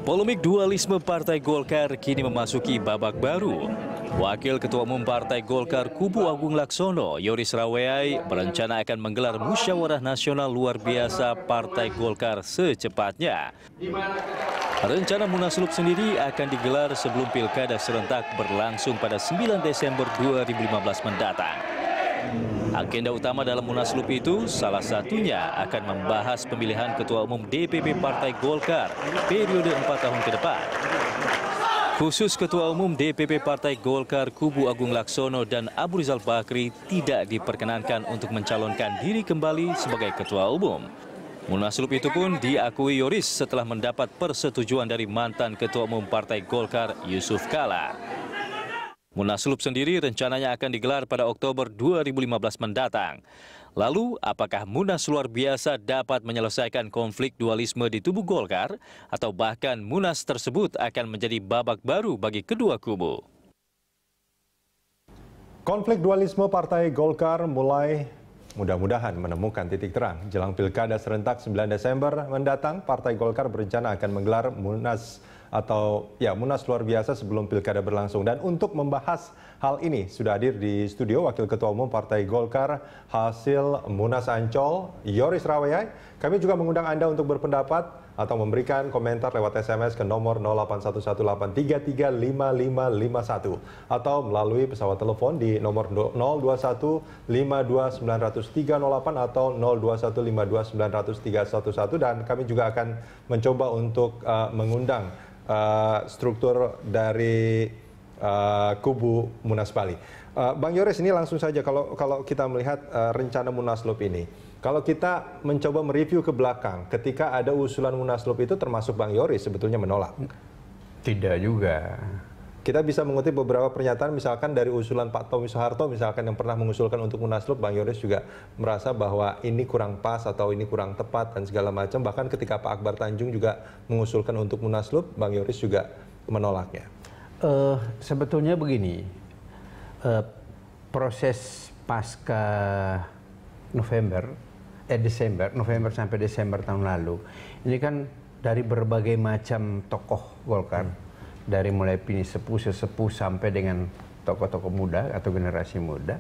Polemik dualisme Partai Golkar kini memasuki babak baru. Wakil Ketua Umum Partai Golkar Kubu Agung Laksono, Yoris Raweai, berencana akan menggelar musyawarah nasional luar biasa Partai Golkar secepatnya. Rencana Munaslup sendiri akan digelar sebelum Pilkada serentak berlangsung pada 9 Desember 2015 mendatang. Agenda utama dalam Munaslup itu salah satunya akan membahas pemilihan Ketua Umum DPP Partai Golkar periode 4 tahun ke depan. Khusus Ketua Umum DPP Partai Golkar Kubu Agung Laksono dan Abu Rizal Bakri tidak diperkenankan untuk mencalonkan diri kembali sebagai Ketua Umum. Munaslup itu pun diakui Yoris setelah mendapat persetujuan dari mantan Ketua Umum Partai Golkar Yusuf Kala. Munaslup sendiri rencananya akan digelar pada Oktober 2015 mendatang. Lalu, apakah Munas luar biasa dapat menyelesaikan konflik dualisme di tubuh Golkar? Atau bahkan Munas tersebut akan menjadi babak baru bagi kedua kubu? Konflik dualisme Partai Golkar mulai mudah-mudahan menemukan titik terang. Jelang Pilkada serentak 9 Desember mendatang, Partai Golkar berencana akan menggelar Munas luar biasa sebelum Pilkada berlangsung. Dan untuk membahas hal ini sudah hadir di studio Wakil Ketua Umum Partai Golkar hasil Munas Ancol, Yoris Raweai. Kami juga mengundang Anda untuk berpendapat atau memberikan komentar lewat SMS ke nomor 081183355551 atau melalui pesawat telepon di nomor 0215290308 atau 0215290311 dan kami juga akan mencoba untuk mengundang struktur dari kubu Munas Bali. Bang Yoris, ini langsung saja kalau kita melihat rencana Munaslup ini. Kalau kita mencoba mereview ke belakang, ketika ada usulan Munaslup itu termasuk Bang Yoris sebetulnya menolak? Tidak juga. Kita bisa mengutip beberapa pernyataan misalkan dari usulan Pak Tommy Soeharto misalkan yang pernah mengusulkan untuk Munaslup, Bang Yoris juga merasa bahwa ini kurang pas atau ini kurang tepat dan segala macam. Bahkan ketika Pak Akbar Tanjung juga mengusulkan untuk Munaslup, Bang Yoris juga menolaknya. Sebetulnya begini, proses pasca November sampai Desember tahun lalu, ini kan dari berbagai macam tokoh Golkar, dari mulai sesepuh sampai dengan tokoh-tokoh muda atau generasi muda,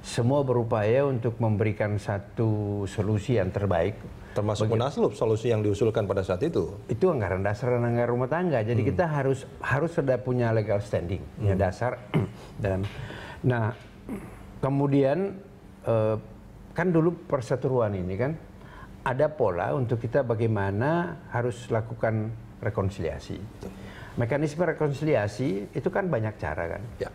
semua berupaya untuk memberikan satu solusi yang terbaik. Termasuk Munaslup, solusi yang diusulkan pada saat itu. Itu anggaran dasar dan anggaran rumah tangga. Jadi kita harus sudah punya legal standing, punya dasar. Nah, kemudian kan dulu perseteruan ini kan ada pola untuk kita bagaimana harus lakukan rekonsiliasi. Mekanisme rekonsiliasi itu kan banyak cara kan. Ya.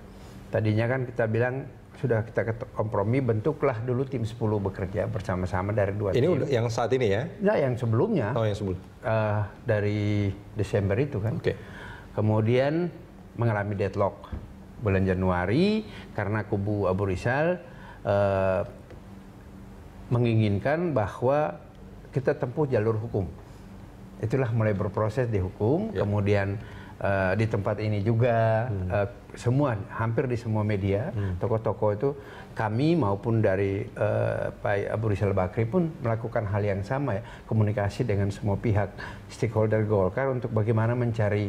Tadinya kan kita bilang sudah kita kompromi, bentuklah dulu tim 10 bekerja bersama-sama dari dua tim. Ini udah yang saat ini ya? Nah, yang sebelumnya. Oh, yang sebelum. Dari Desember itu kan. Oke. Kemudian mengalami deadlock bulan Januari karena kubu Abu Rizal menginginkan bahwa kita tempuh jalur hukum. Itulah mulai berproses di hukum, ya. Kemudian di tempat ini juga hampir di semua media tokoh-tokoh itu kami maupun dari Pak Abu Rizal Bakri pun melakukan hal yang sama ya, komunikasi dengan semua pihak stakeholder Golkar untuk bagaimana mencari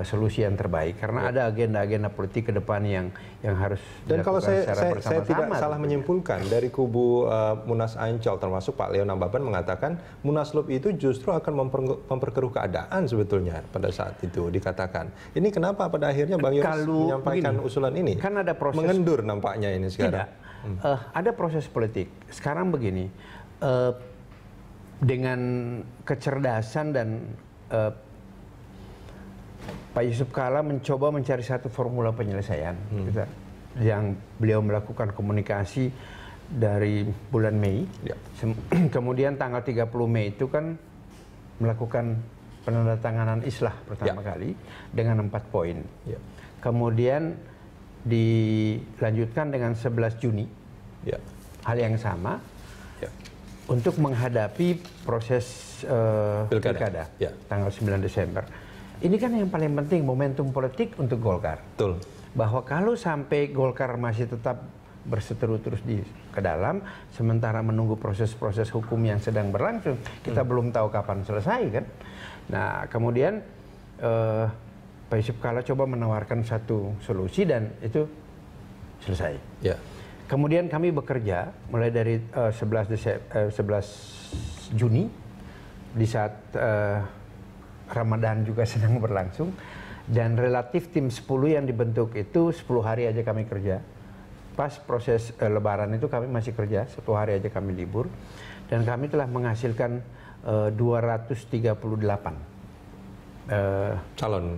solusi yang terbaik karena ada agenda-agenda politik ke depan yang harus dan kalau saya tidak salah tentunya. menyimpulkan dari kubu Munas Ancol termasuk Pak Leo Nambaban mengatakan Munaslup itu justru akan memperkeruh keadaan sebetulnya pada saat itu dikatakan. Ini kenapa pada akhirnya Bang Yoris menyampaikan usulan ini? Kan ada proses mengendur nampaknya ini sekarang. Tidak. Ada proses politik. Sekarang begini, dengan kecerdasan dan Pak Yusuf Kala mencoba mencari satu formula penyelesaian yang beliau melakukan komunikasi dari bulan Mei. Ya. Kemudian tanggal 30 Mei itu kan melakukan penandatanganan islah pertama kali dengan 4 poin. Ya. Kemudian dilanjutkan dengan 11 Juni. Ya. Hal yang sama untuk menghadapi proses pilkada tanggal 9 Desember. Ini kan yang paling penting momentum politik untuk Golkar. Betul. Bahwa kalau sampai Golkar masih tetap berseteru terus ke dalam, sementara menunggu proses-proses hukum yang sedang berlangsung, kita belum tahu kapan selesai kan. Nah kemudian Pak Yusuf Kalla coba menawarkan satu solusi dan itu selesai. Ya. Kemudian kami bekerja mulai dari 11 Juni di saat Ramadan juga sedang berlangsung, dan relatif tim 10 yang dibentuk itu 10 hari aja kami kerja. Pas proses Lebaran itu kami masih kerja, 1 hari aja kami libur, dan kami telah menghasilkan 238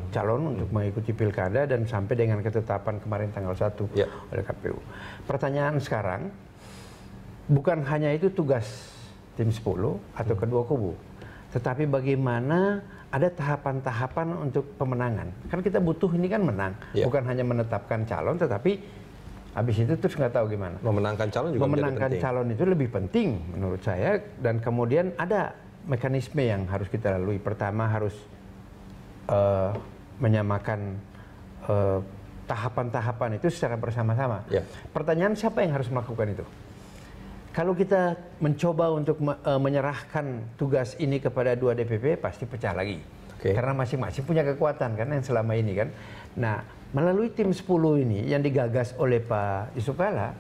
calon untuk mengikuti pilkada dan sampai dengan ketetapan kemarin tanggal 1 oleh KPU. Pertanyaan sekarang, bukan hanya itu tugas tim 10 atau kedua kubu, tetapi bagaimana ada tahapan-tahapan untuk pemenangan. Kan kita butuh ini kan menang, bukan hanya menetapkan calon, tetapi habis itu terus nggak tahu gimana. Memenangkan calon juga memenangkan penting. Calon itu lebih penting menurut saya, dan kemudian ada mekanisme yang harus kita lalui. Pertama harus menyamakan tahapan-tahapan itu secara bersama-sama. Pertanyaan, siapa yang harus melakukan itu? Kalau kita mencoba untuk menyerahkan tugas ini kepada 2 DPP, pasti pecah lagi. Karena masing-masing punya kekuatan kan yang selama ini kan. Nah, melalui tim 10 ini yang digagas oleh Pak Yusuf Kalla,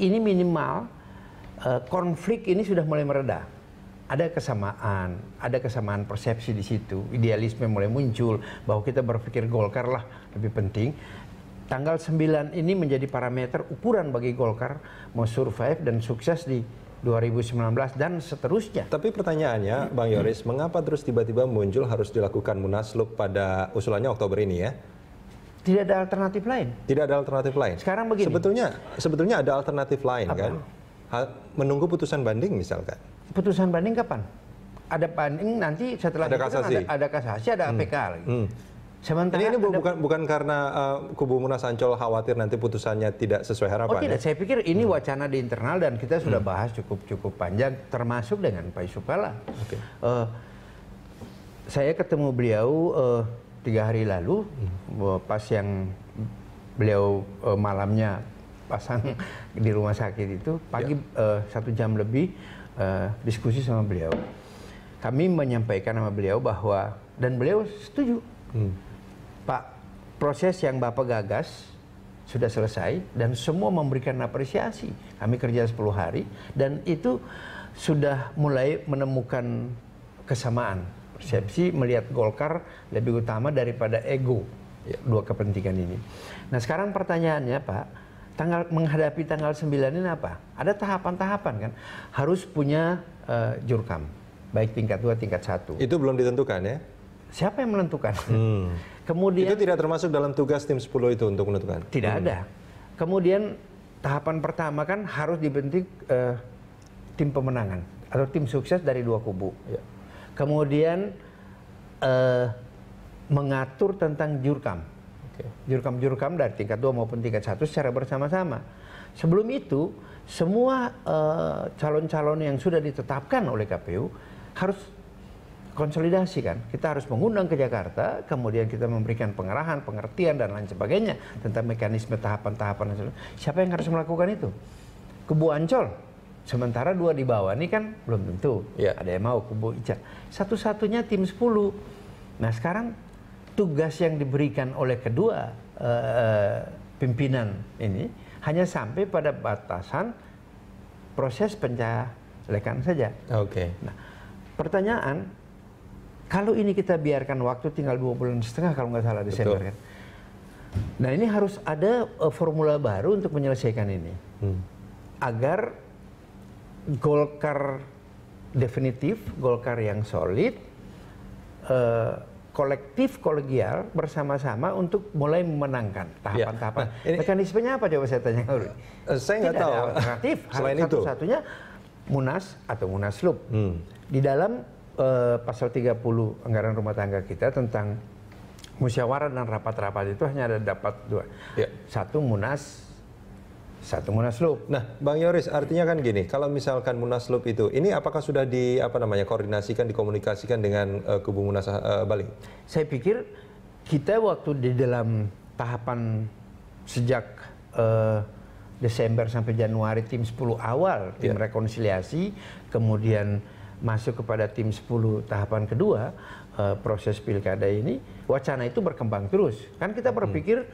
ini minimal konflik ini sudah mulai mereda. Ada kesamaan persepsi di situ, idealisme mulai muncul bahwa kita berpikir Golkar lah lebih penting. Tanggal 9 ini menjadi parameter ukuran bagi Golkar mau survive dan sukses di 2019 dan seterusnya. Tapi pertanyaannya, Bang Yoris, mengapa terus tiba-tiba muncul harus dilakukan Munaslup pada usulannya Oktober ini ya? Tidak ada alternatif lain. Tidak ada alternatif lain. Sekarang begini. Sebetulnya ada alternatif lain. Apa? Kan? Menunggu putusan banding misalkan. Putusan banding kapan? Ada banding nanti setelah ada itu kasasi. Kan ada kasasi, ada APK lagi. Sementara ini bukan karena kubu Munas Ancol khawatir nanti putusannya tidak sesuai harapan. Oh tidak, saya pikir ini wacana di internal dan kita sudah bahas cukup panjang, termasuk dengan Pak Yusuf Kalla. Saya ketemu beliau 3 hari lalu, pas yang beliau malamnya pasang di rumah sakit itu, pagi 1 jam lebih diskusi sama beliau. Kami menyampaikan sama beliau bahwa, dan beliau setuju, Pak, proses yang Bapak gagas sudah selesai dan semua memberikan apresiasi. Kami kerja 10 hari dan itu sudah mulai menemukan kesamaan. Persepsi melihat Golkar lebih utama daripada ego, 2 kepentingan ini. Nah sekarang pertanyaannya Pak, menghadapi tanggal 9 ini apa? Ada tahapan-tahapan kan? Harus punya jurkam, baik tingkat 2, tingkat 1. Itu belum ditentukan ya? Siapa yang menentukan? Kemudian itu tidak termasuk dalam tugas tim 10 itu untuk menentukan? Tidak ada. Kemudian tahapan pertama kan harus dibentuk tim pemenangan atau tim sukses dari 2 kubu. Kemudian mengatur tentang jurkam. Jurkam-jurkam dari tingkat 2 maupun tingkat 1 secara bersama-sama. Sebelum itu, semua calon-calon yang sudah ditetapkan oleh KPU harus konsolidasi kan. Kita harus mengundang ke Jakarta, kemudian kita memberikan pengarahan, pengertian, dan lain sebagainya tentang mekanisme tahapan-tahapan. Siapa yang harus melakukan itu? Kubu Ancol. Sementara 2 di bawah ini kan belum tentu. Ada yang mau kubu Ica. Satu-satunya tim 10. Nah sekarang tugas yang diberikan oleh kedua pimpinan ini hanya sampai pada batasan proses pencalekan saja. Nah, pertanyaan, kalau ini kita biarkan waktu tinggal 2,5 bulan kalau nggak salah Desember kan. Nah ini harus ada formula baru untuk menyelesaikan ini. Agar Golkar definitif, Golkar yang solid, kolektif, kolegial, bersama-sama untuk mulai memenangkan tahapan-tahapan. Mekanismenya apa coba saya tanya? Saya nggak tahu. Alternatif. Selain itu. Satu-satunya Munas atau Munaslup. Di dalam pasal 30 anggaran rumah tangga kita tentang musyawarah dan rapat-rapat itu hanya ada dapat 2. Satu Munas, satu Munaslup. Nah, Bang Yoris, artinya kan gini, kalau misalkan Munaslup itu, ini apakah sudah koordinasikan, dikomunikasikan dengan kubu Munas Bali? Saya pikir kita waktu di dalam tahapan sejak Desember sampai Januari tim 10 awal, tim rekonsiliasi, kemudian masuk kepada tim 10 tahapan kedua proses pilkada ini, wacana itu berkembang terus. Kan kita berpikir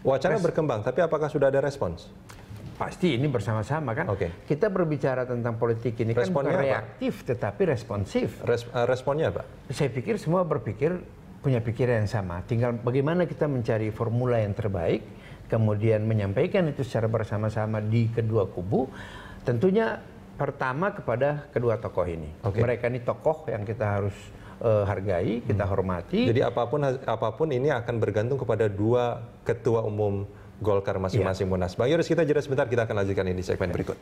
Wacana berkembang, tapi apakah sudah ada respons? pasti ini bersama-sama kan. Kita berbicara tentang politik ini Responnya kan bukan apa? reaktif tetapi responsif. Responnya apa? Saya pikir semua berpikir punya pikiran yang sama. Tinggal bagaimana kita mencari formula yang terbaik, kemudian menyampaikan itu secara bersama-sama di kedua kubu. Tentunya pertama kepada kedua tokoh ini. Mereka ini tokoh yang kita harus hargai, kita hormati. Jadi apapun ini akan bergantung kepada dua ketua umum Golkar masing-masing Munas. Bang Yoris, kita jeda sebentar, kita akan lanjutkan ini di segmen berikut.